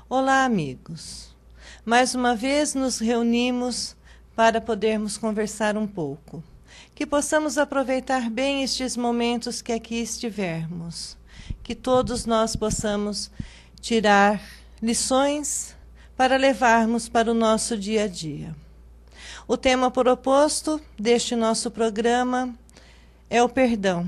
Olá, amigos. Mais uma vez nos reunimos para podermos conversar um pouco. Que possamos aproveitar bem estes momentos que aqui estivermos. Que todos nós possamos tirar lições para levarmos para o nosso dia a dia. O tema proposto deste nosso programa é o perdão.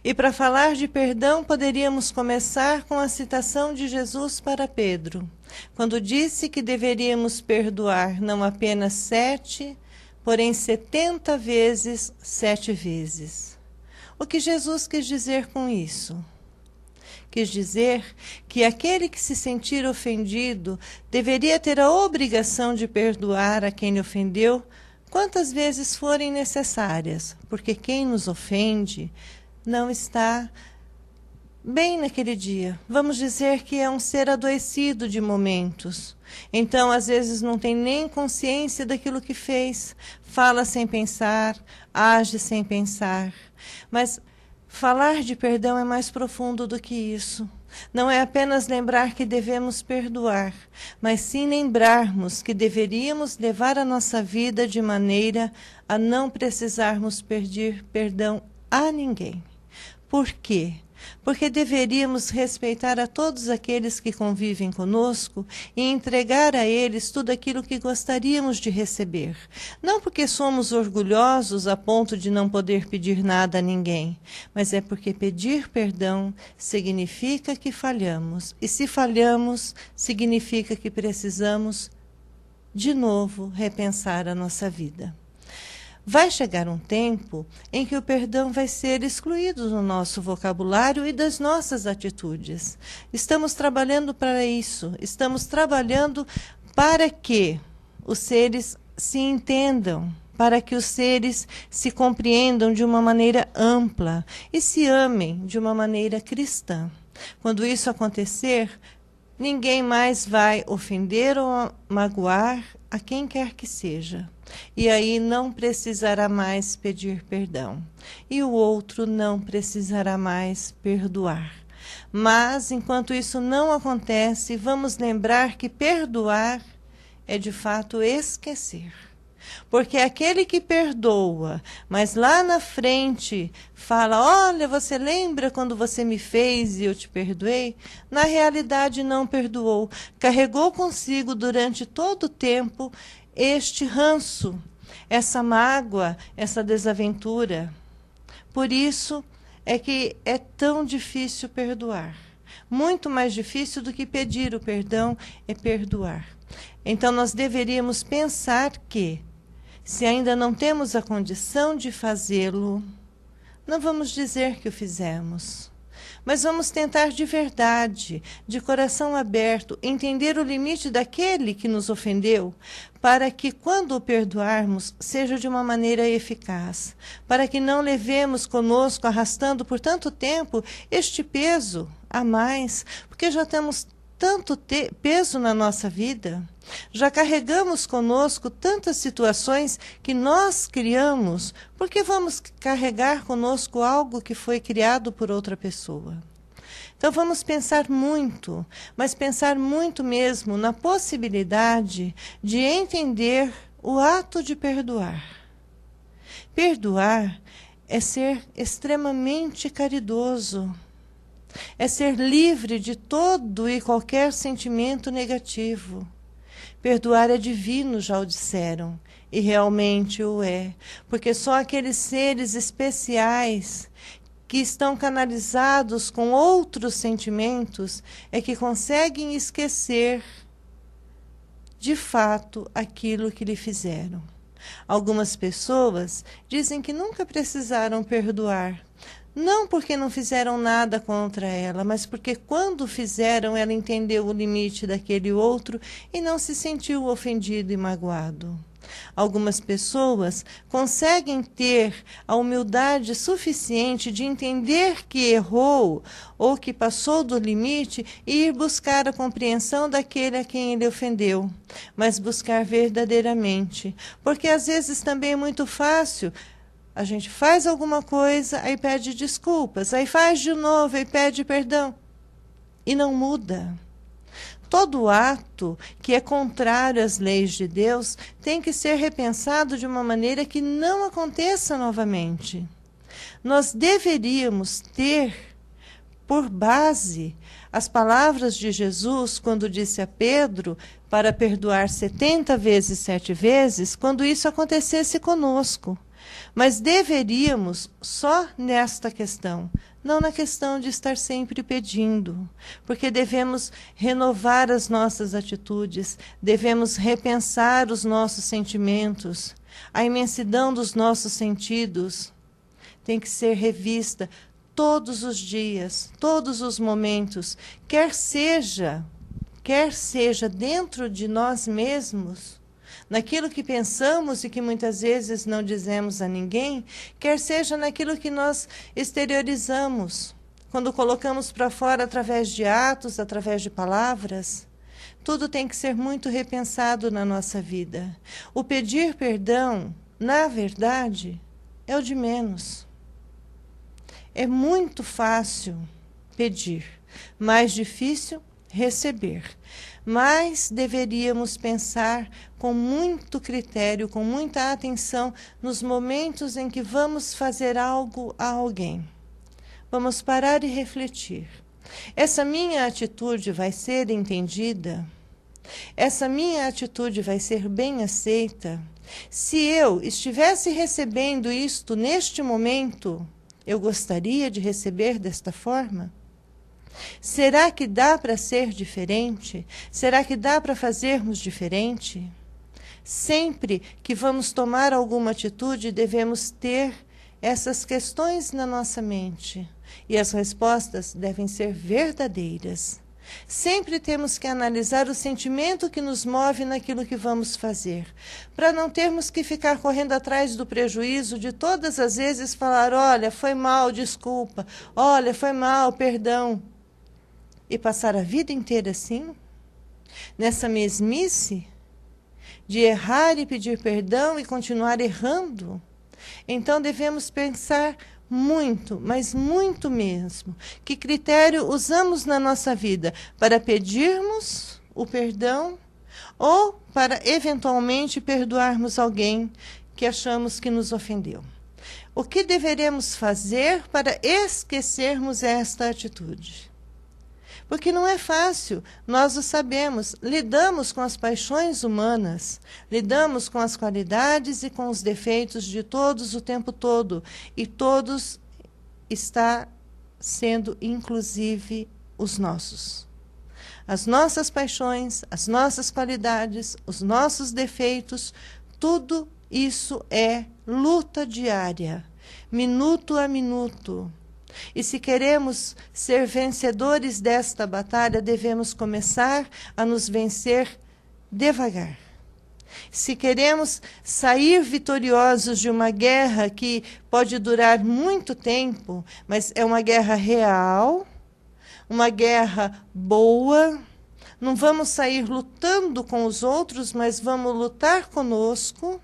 E para falar de perdão, poderíamos começar com a citação de Jesus para Pedro, quando disse que deveríamos perdoar não apenas 7, porém 70 vezes 7 vezes. O que Jesus quis dizer com isso? Quis dizer que aquele que se sentir ofendido deveria ter a obrigação de perdoar a quem lhe ofendeu quantas vezes forem necessárias, porque quem nos ofende não está bem naquele dia. Vamos dizer que é um ser adoecido de momentos. Então, às vezes, não tem nem consciência daquilo que fez. Fala sem pensar, age sem pensar. Mas falar de perdão é mais profundo do que isso. Não é apenas lembrar que devemos perdoar, mas sim lembrarmos que deveríamos levar a nossa vida de maneira a não precisarmos pedir perdão a ninguém. Por quê? Porque deveríamos respeitar a todos aqueles que convivem conosco e entregar a eles tudo aquilo que gostaríamos de receber. Não porque somos orgulhosos a ponto de não poder pedir nada a ninguém, mas é porque pedir perdão significa que falhamos. E se falhamos, significa que precisamos, de novo, repensar a nossa vida. Vai chegar um tempo em que o perdão vai ser excluído do nosso vocabulário e das nossas atitudes. Estamos trabalhando para isso. Estamos trabalhando para que os seres se entendam, para que os seres se compreendam de uma maneira ampla e se amem de uma maneira cristã. Quando isso acontecer, ninguém mais vai ofender ou magoar a quem quer que seja. E aí não precisará mais pedir perdão. E o outro não precisará mais perdoar. Mas, enquanto isso não acontece, vamos lembrar que perdoar é de fato esquecer. Porque aquele que perdoa, mas lá na frente fala, olha, você lembra quando você me fez e eu te perdoei? Na realidade não perdoou. Carregou consigo durante todo o tempo este ranço, essa mágoa, essa desaventura. Por isso é que é tão difícil perdoar. Muito mais difícil do que pedir o perdão é perdoar. Então nós deveríamos pensar que, se ainda não temos a condição de fazê-lo, não vamos dizer que o fizemos. Mas vamos tentar de verdade, de coração aberto, entender o limite daquele que nos ofendeu, para que, quando o perdoarmos, seja de uma maneira eficaz, para que não levemos conosco, arrastando por tanto tempo, este peso a mais, porque já temos tanto peso na nossa vida, já carregamos conosco tantas situações que nós criamos, por que vamos carregar conosco algo que foi criado por outra pessoa? Então vamos pensar muito, mas pensar muito mesmo na possibilidade de entender o ato de perdoar. Perdoar é ser extremamente caridoso. É ser livre de todo e qualquer sentimento negativo. Perdoar é divino, já o disseram, e realmente o é, porque só aqueles seres especiais que estão canalizados com outros sentimentos é que conseguem esquecer de fato aquilo que lhe fizeram. Algumas pessoas dizem que nunca precisaram perdoar, não porque não fizeram nada contra ela, mas porque quando fizeram, ela entendeu o limite daquele outro e não se sentiu ofendido e magoado. Algumas pessoas conseguem ter a humildade suficiente de entender que errou ou que passou do limite e ir buscar a compreensão daquele a quem ele ofendeu, mas buscar verdadeiramente. Porque às vezes também é muito fácil. A gente faz alguma coisa, aí pede desculpas, aí faz de novo e pede perdão. E não muda. Todo ato que é contrário às leis de Deus tem que ser repensado de uma maneira que não aconteça novamente. Nós deveríamos ter por base as palavras de Jesus quando disse a Pedro para perdoar 70 vezes, 7 vezes, quando isso acontecesse conosco. Mas deveríamos só nesta questão, não na questão de estar sempre pedindo, porque devemos renovar as nossas atitudes, devemos repensar os nossos sentimentos, a imensidão dos nossos sentidos tem que ser revista todos os dias, todos os momentos, quer seja dentro de nós mesmos, naquilo que pensamos e que muitas vezes não dizemos a ninguém, quer seja naquilo que nós exteriorizamos, quando colocamos para fora através de atos, através de palavras. Tudo tem que ser muito repensado na nossa vida. O pedir perdão, na verdade, é o de menos. É muito fácil pedir, mais difícil receber. Mas deveríamos pensar com muito critério, com muita atenção nos momentos em que vamos fazer algo a alguém. Vamos parar e refletir. Essa minha atitude vai ser entendida? Essa minha atitude vai ser bem aceita? Se eu estivesse recebendo isto neste momento, eu gostaria de receber desta forma? Será que dá para ser diferente? Será que dá para fazermos diferente? Sempre que vamos tomar alguma atitude, devemos ter essas questões na nossa mente. E as respostas devem ser verdadeiras. Sempre temos que analisar o sentimento que nos move naquilo que vamos fazer, para não termos que ficar correndo atrás do prejuízo de todas as vezes falar, olha, foi mal, desculpa, olha, foi mal, perdão. E passar a vida inteira assim, nessa mesmice, de errar e pedir perdão e continuar errando. Então devemos pensar muito, mas muito mesmo, que critério usamos na nossa vida para pedirmos o perdão ou para eventualmente perdoarmos alguém que achamos que nos ofendeu. O que deveremos fazer para esquecermos esta atitude? Porque não é fácil, nós o sabemos, lidamos com as paixões humanas, lidamos com as qualidades e com os defeitos de todos o tempo todo, e todos está sendo inclusive os nossos. As nossas paixões, as nossas qualidades, os nossos defeitos, tudo isso é luta diária, minuto a minuto. E se queremos ser vencedores desta batalha, devemos começar a nos vencer devagar. Se queremos sair vitoriosos de uma guerra que pode durar muito tempo, mas é uma guerra real, uma guerra boa, não vamos sair lutando com os outros, mas vamos lutar conosco,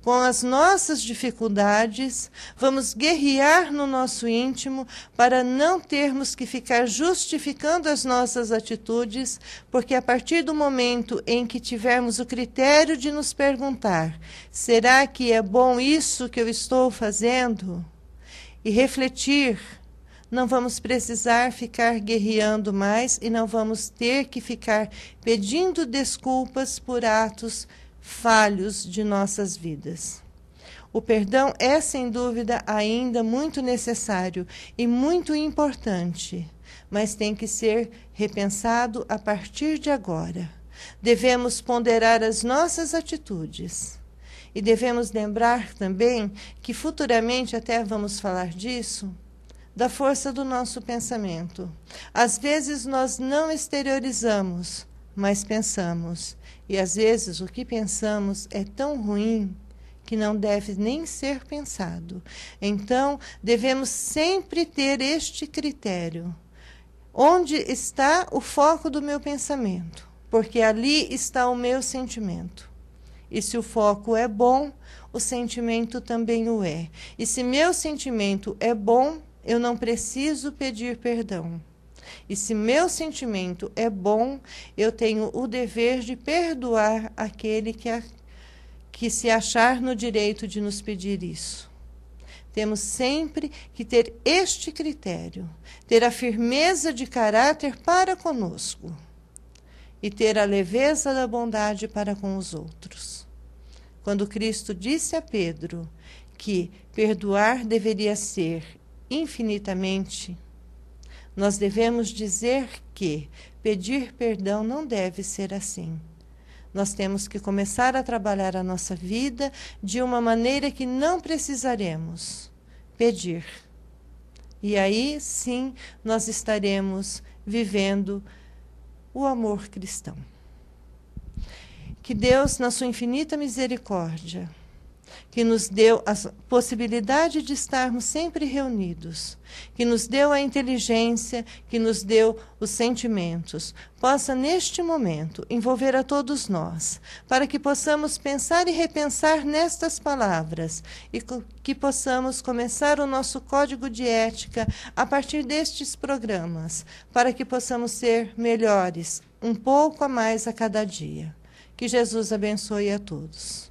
com as nossas dificuldades, vamos guerrear no nosso íntimo para não termos que ficar justificando as nossas atitudes, porque a partir do momento em que tivermos o critério de nos perguntar, será que é bom isso que eu estou fazendo? E refletir, não vamos precisar ficar guerreando mais e não vamos ter que ficar pedindo desculpas por atos falhos de nossas vidas. O perdão é, sem dúvida, ainda muito necessário e muito importante, mas tem que ser repensado a partir de agora. Devemos ponderar as nossas atitudes e devemos lembrar também que futuramente até vamos falar disso, da força do nosso pensamento. Às vezes nós não exteriorizamos, mas pensamos. E às vezes o que pensamos é tão ruim que não deve nem ser pensado. Então, devemos sempre ter este critério. Onde está o foco do meu pensamento? Porque ali está o meu sentimento. E se o foco é bom, o sentimento também o é. E se meu sentimento é bom, eu não preciso pedir perdão. E se meu sentimento é bom, eu tenho o dever de perdoar aquele que se achar no direito de nos pedir isso. Temos sempre que ter este critério, ter a firmeza de caráter para conosco e ter a leveza da bondade para com os outros. Quando Cristo disse a Pedro que perdoar deveria ser infinitamente, nós devemos dizer que pedir perdão não deve ser assim. Nós temos que começar a trabalhar a nossa vida de uma maneira que não precisaremos pedir. E aí, sim, nós estaremos vivendo o amor cristão. Que Deus, na sua infinita misericórdia, que nos deu a possibilidade de estarmos sempre reunidos, que nos deu a inteligência, que nos deu os sentimentos, possa neste momento envolver a todos nós, para que possamos pensar e repensar nestas palavras e que possamos começar o nosso código de ética a partir destes programas, para que possamos ser melhores, um pouco a mais a cada dia. Que Jesus abençoe a todos.